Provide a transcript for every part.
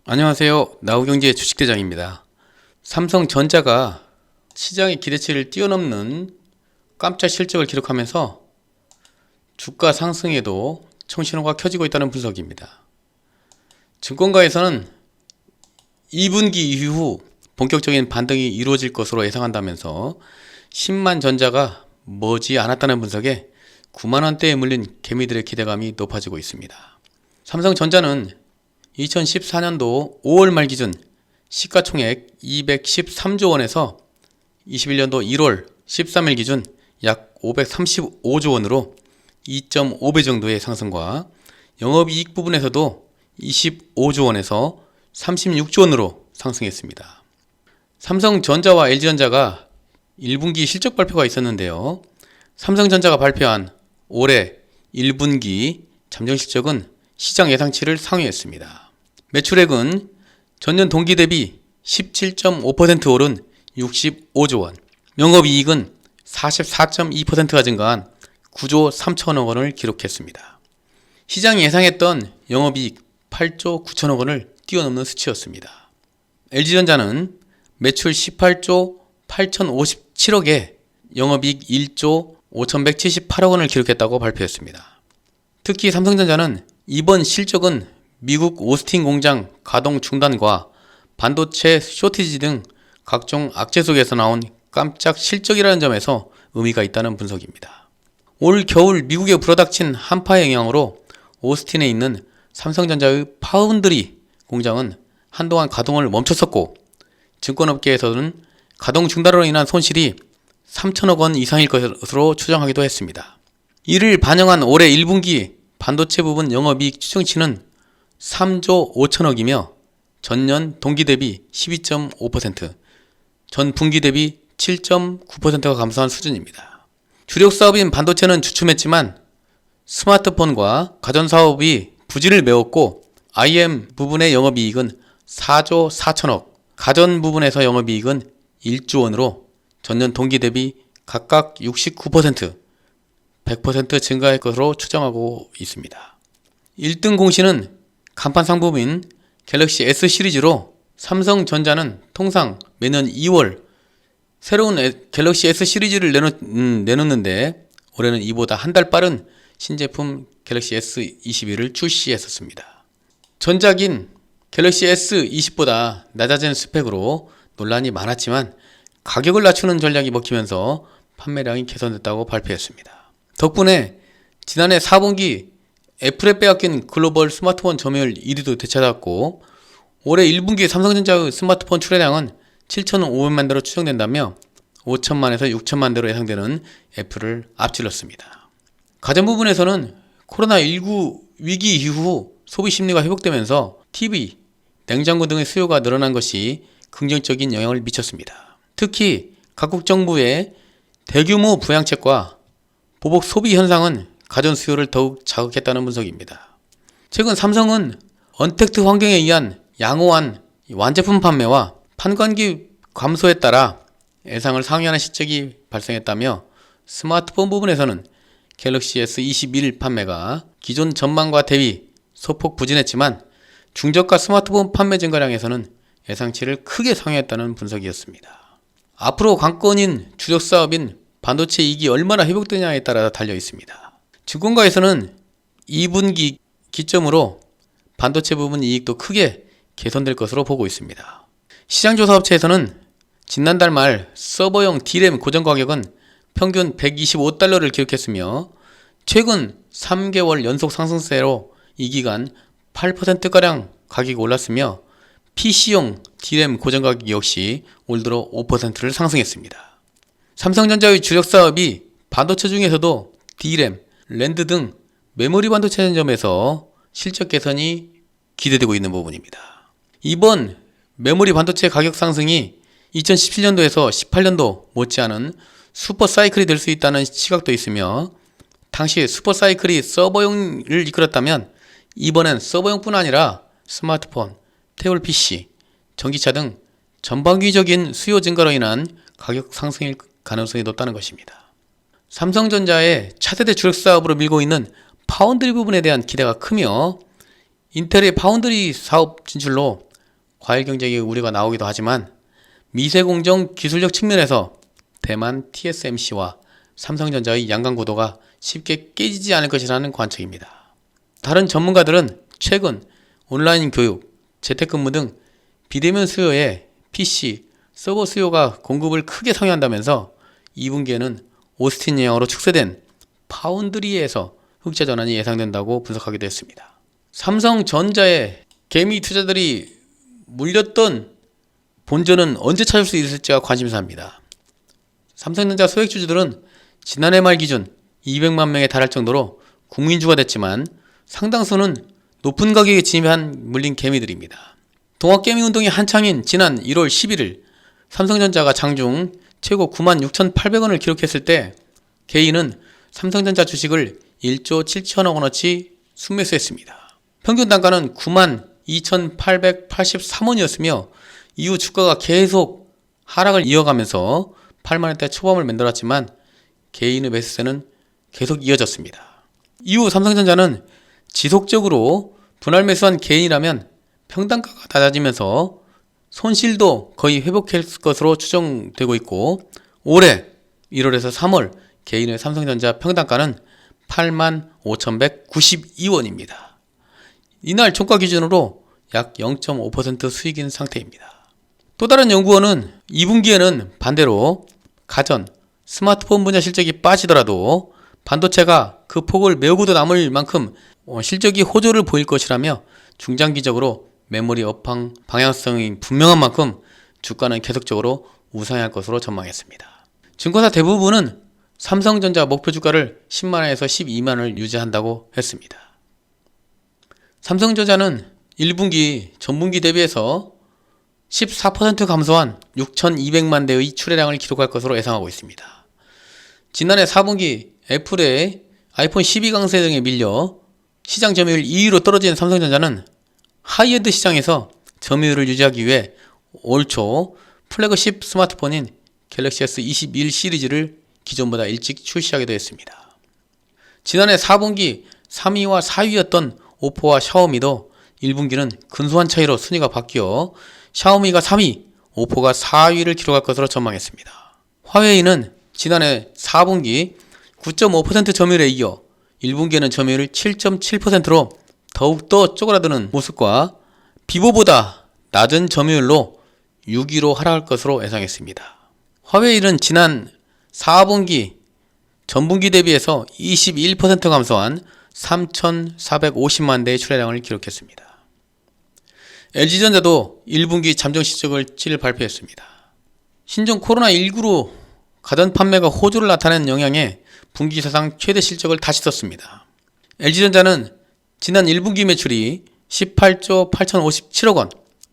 안녕하세요. 나우경제 주식대장입니다. 삼성전자가 시장의 기대치를 뛰어넘는 깜짝 실적을 기록하면서 주가 상승에도 청신호가 켜지고 있다는 분석입니다. 증권가에서는 2분기 이후 본격적인 반등이 이루어질 것으로 예상한다면서 10만 전자가 머지 않았다는 분석에 9만원대에 물린 개미들의 기대감이 높아지고 있습니다. 삼성전자는 2014년도 5월 말 기준 시가총액 213조 원에서 21년도 1월 13일 기준 약 535조 원으로 2.5배 정도의 상승과 영업이익 부분에서도 25조 원에서 36조 원으로 상승했습니다. 삼성전자와 LG전자가 1분기 실적 발표가 있었는데요. 삼성전자가 발표한 올해 1분기 잠정실적은 시장 예상치를 상회했습니다. 매출액은 전년 동기 대비 17.5% 오른 65조 원, 영업이익은 44.2%가 증가한 9조 3천억 원을 기록했습니다. 시장이 예상했던 영업이익 8조 9천억 원을 뛰어넘는 수치였습니다. LG전자는 매출 18조 8,057억에 영업이익 1조 5,178억 원을 기록했다고 발표했습니다. 특히 삼성전자는 이번 실적은 미국 오스틴 공장 가동 중단과 반도체 쇼티지 등 각종 악재 속에서 나온 깜짝 실적이라는 점에서 의미가 있다는 분석입니다. 올 겨울 미국에 불어닥친 한파의 영향으로 오스틴에 있는 삼성전자의 파운드리 공장은 한동안 가동을 멈췄었고, 증권업계에서는 가동 중단으로 인한 손실이 3천억 원 이상일 것으로 추정하기도 했습니다. 이를 반영한 올해 1분기 반도체 부분 영업이익 추정치는 3조 5천억이며 전년 동기 대비 12.5%, 전 분기 대비 7.9%가 감소한 수준입니다. 주력 사업인 반도체는 주춤했지만 스마트폰과 가전사업이 부진을 메웠고, IM 부분의 영업이익은 4조 4천억, 가전 부분에서 영업이익은 1조 원으로 전년 동기 대비 각각 69%, 100% 증가할 것으로 추정하고 있습니다. 1등 공시는 간판 상품인 갤럭시 S 시리즈로 삼성전자는 통상 매년 2월 새로운 갤럭시 S 시리즈를 내놓는데 올해는 이보다 한 달 빠른 신제품 갤럭시 S21을 출시했었습니다. 전작인 갤럭시 S20보다 낮아진 스펙으로 논란이 많았지만 가격을 낮추는 전략이 먹히면서 판매량이 개선됐다고 발표했습니다. 덕분에 지난해 4분기 애플에 빼앗긴 글로벌 스마트폰 점유율 1위도 되찾았고, 올해 1분기 삼성전자의 스마트폰 출하량은 7,500만 대로 추정된다며 5천만에서 6천만 대로 예상되는 애플을 앞질렀습니다. 가전 부분에서는 코로나19 위기 이후 소비 심리가 회복되면서 TV, 냉장고 등의 수요가 늘어난 것이 긍정적인 영향을 미쳤습니다. 특히 각국 정부의 대규모 부양책과 보복 소비 현상은 가전 수요를 더욱 자극했다는 분석입니다. 최근 삼성은 언택트 환경에 의한 양호한 완제품 판매와 판관비 감소에 따라 예상을 상회하는 실적이 발생했다며, 스마트폰 부분에서는 갤럭시 S21 판매가 기존 전망과 대비 소폭 부진했지만 중저가 스마트폰 판매 증가량에서는 예상치를 크게 상회했다는 분석이었습니다. 앞으로 관건인 주력 사업인 반도체 이익이 얼마나 회복되냐에 따라 달려 있습니다. 증권가에서는 2분기 기점으로 반도체 부분 이익도 크게 개선될 것으로 보고 있습니다. 시장조사업체에서는 지난달 말 서버용 D램 고정 가격은 평균 125달러를 기록했으며, 최근 3개월 연속 상승세로 이 기간 8%가량 가격이 올랐으며, PC용 D램 고정 가격 역시 올 들어 5%를 상승했습니다. 삼성전자의 주력 사업이 반도체 중에서도 D램, 랜드 등 메모리 반도체 점에서 실적 개선이 기대되고 있는 부분입니다. 이번 메모리 반도체 가격 상승이 2017년도에서 18년도 못지않은 슈퍼사이클이 될 수 있다는 시각도 있으며, 당시 슈퍼사이클이 서버용을 이끌었다면 이번엔 서버용뿐 아니라 스마트폰, 태블릿 PC, 전기차 등 전방위적인 수요 증가로 인한 가격 상승일 가능성이 높다는 것입니다. 삼성전자의 차세대 주력 사업으로 밀고 있는 파운드리 부분에 대한 기대가 크며, 인텔의 파운드리 사업 진출로 과일 경쟁의 우려가 나오기도 하지만 미세공정 기술력 측면에서 대만 TSMC와 삼성전자의 양강 구도가 쉽게 깨지지 않을 것이라는 관측입니다. 다른 전문가들은 최근 온라인 교육, 재택근무 등 비대면 수요에 PC, 서버 수요가 공급을 크게 상회한다면서 2분기에는 오스틴 영향으로 축소된 파운드리에서 흑자 전환이 예상된다고 분석하기도 했습니다. 삼성전자의 개미 투자들이 물렸던 본전은 언제 찾을 수 있을지가 관심사입니다. 삼성전자 소액주주들은 지난해 말 기준 200만 명에 달할 정도로 국민주가 됐지만 상당수는 높은 가격에 진입한 물린 개미들입니다. 동학개미운동이 한창인 지난 1월 11일 삼성전자가 장중 최고 96,800원을 기록했을 때 개인은 삼성전자 주식을 1조 7천억 원어치 순매수했습니다. 평균 단가는 92,883원이었으며 이후 주가가 계속 하락을 이어가면서 8만원대 초반을 만들었지만 개인의 매수세는 계속 이어졌습니다. 이후 삼성전자는 지속적으로 분할 매수한 개인이라면 평단가가 낮아지면서 손실도 거의 회복했을 것으로 추정되고 있고 올해 1월에서 3월 개인의 삼성전자 평단가는 85,192원입니다. 이날 종가 기준으로 약 0.5% 수익인 상태입니다. 또 다른 연구원은 2분기에는 반대로 가전, 스마트폰 분야 실적이 빠지더라도 반도체가 그 폭을 메우고도 남을 만큼 실적이 호조를 보일 것이라며 중장기적으로 메모리 업황 방향성이 분명한 만큼 주가는 계속적으로 우상할 것으로 전망했습니다. 증권사 대부분은 삼성전자 목표 주가를 10만원에서 12만원을 유지한다고 했습니다. 삼성전자는 1분기 전분기 대비해서 14% 감소한 6,200만 대의 출하량을 기록할 것으로 예상하고 있습니다. 지난해 4분기 애플의 아이폰 12 강세 등에 밀려 시장 점유율 2위로 떨어진 삼성전자는 하이엔드 시장에서 점유율을 유지하기 위해 올 초 플래그십 스마트폰인 갤럭시 S21 시리즈를 기존보다 일찍 출시하기도 했습니다. 지난해 4분기 3위와 4위였던 오포와 샤오미도 1분기는 근소한 차이로 순위가 바뀌어 샤오미가 3위, 오포가 4위를 기록할 것으로 전망했습니다. 화웨이는 지난해 4분기 9.5% 점유율에 이어 1분기에는 점유율 7.7%로 더욱더 쪼그라드는 모습과 비보보다 낮은 점유율로 6위로 하락할 것으로 예상했습니다. 화웨이는 지난 4분기 전분기 대비해서 21% 감소한 3,450만 대의 출하량을 기록했습니다. LG전자도 1분기 잠정 실적을 발표했습니다. 신종 코로나19로 가전 판매가 호조를 나타낸 영향에 분기 사상 최대 실적을 다시 썼습니다. LG전자는 지난 1분기 매출이 18조 8,057억 원,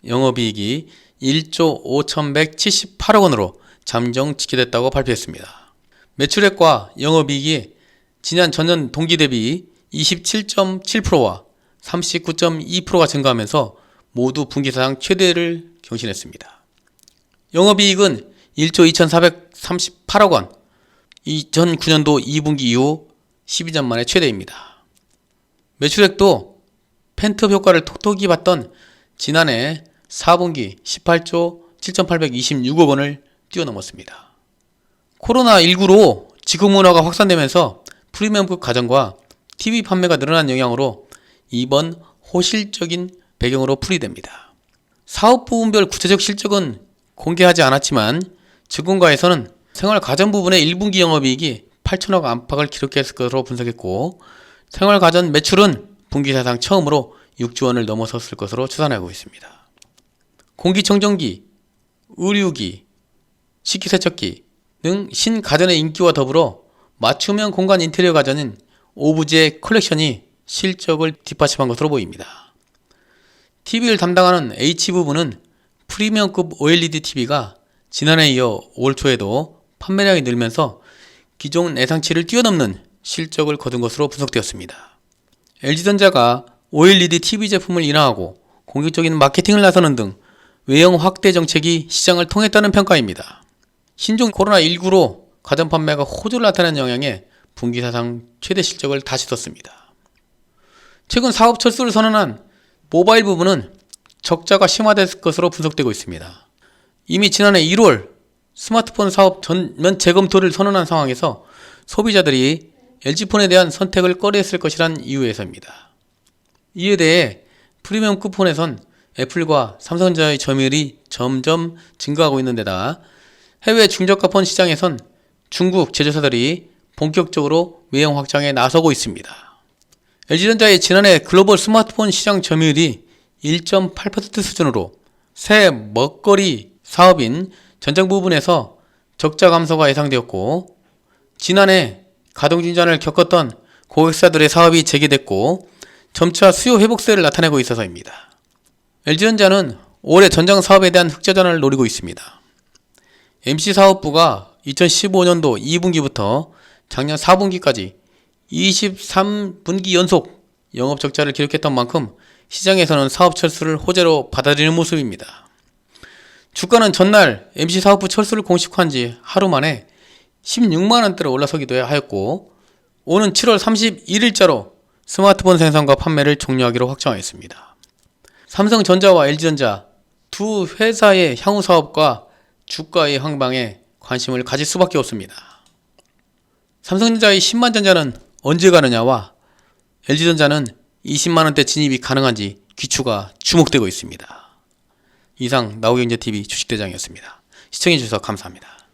영업이익이 1조 5,178억 원으로 잠정 지켜졌다고 발표했습니다. 매출액과 영업이익이 지난 전년 동기 대비 27.7%와 39.2%가 증가하면서 모두 분기사상 최대를 경신했습니다. 영업이익은 1조 2,438억 원, 2009년도 2분기 이후 12년 만에 최대입니다. 매출액도 펜트업 효과를 톡톡히 받던 지난해 4분기 18조 7,826억 원을 뛰어넘었습니다. 코로나19로 지급문화가 확산되면서 프리미엄급 가전과 TV 판매가 늘어난 영향으로 이번 호실적인 배경으로 풀이됩니다. 사업 부분별 구체적 실적은 공개하지 않았지만 증권가에서는 생활가전 부분의 1분기 영업이익이 8천억 안팎을 기록했을 것으로 분석했고 생활가전 매출은 분기 사상 처음으로 6조 원을 넘어섰을 것으로 추산하고 있습니다. 공기청정기, 의류기, 식기세척기 등 신가전의 인기와 더불어 맞춤형 공간 인테리어 가전인 오브제 컬렉션이 실적을 뒷받침한 것으로 보입니다. TV를 담당하는 H부분은 프리미엄급 OLED TV가 지난해에 이어 올 초에도 판매량이 늘면서 기존 예상치를 뛰어넘는 실적을 거둔 것으로 분석되었습니다. LG전자가 OLED TV 제품을 인하하고 공격적인 마케팅을 나서는 등 외형 확대 정책이 시장을 통했다는 평가입니다. 신종 코로나19로 가전 판매가 호조를 나타낸 영향에 분기 사상 최대 실적을 다시 썼습니다. 최근 사업 철수를 선언한 모바일 부분은 적자가 심화될 것으로 분석되고 있습니다. 이미 지난해 1월 스마트폰 사업 전면 재검토를 선언한 상황에서 소비자들이 LG폰에 대한 선택을 꺼려했을 것이란 이유에서입니다. 이에 대해 프리미엄급 폰에선 애플과 삼성전자의 점유율이 점점 증가하고 있는 데다 해외 중저가 폰 시장에선 중국 제조사들이 본격적으로 외형 확장에 나서고 있습니다. LG전자의 지난해 글로벌 스마트폰 시장 점유율이 1.8% 수준으로 새 먹거리 사업인 전장 부분에서 적자 감소가 예상되었고, 지난해 가동진전을 겪었던 고객사들의 사업이 재개됐고 점차 수요 회복세를 나타내고 있어서입니다. LG전자는 올해 전장 사업에 대한 흑자 전환을 노리고 있습니다. MC사업부가 2015년도 2분기부터 작년 4분기까지 23분기 연속 영업적자를 기록했던 만큼 시장에서는 사업 철수를 호재로 받아들이는 모습입니다. 주가는 전날 MC사업부 철수를 공식화한 지 하루 만에 16만원대로 올라서기도 하였고, 오는 7월 31일자로 스마트폰 생산과 판매를 종료하기로 확정하였습니다. 삼성전자와 LG전자 두 회사의 향후 사업과 주가의 향방에 관심을 가질 수밖에 없습니다. 삼성전자의 10만 전자는 언제 가느냐와 LG전자는 20만원대 진입이 가능한지 귀추가 주목되고 있습니다. 이상 나우경제TV 주식대장이었습니다. 시청해주셔서 감사합니다.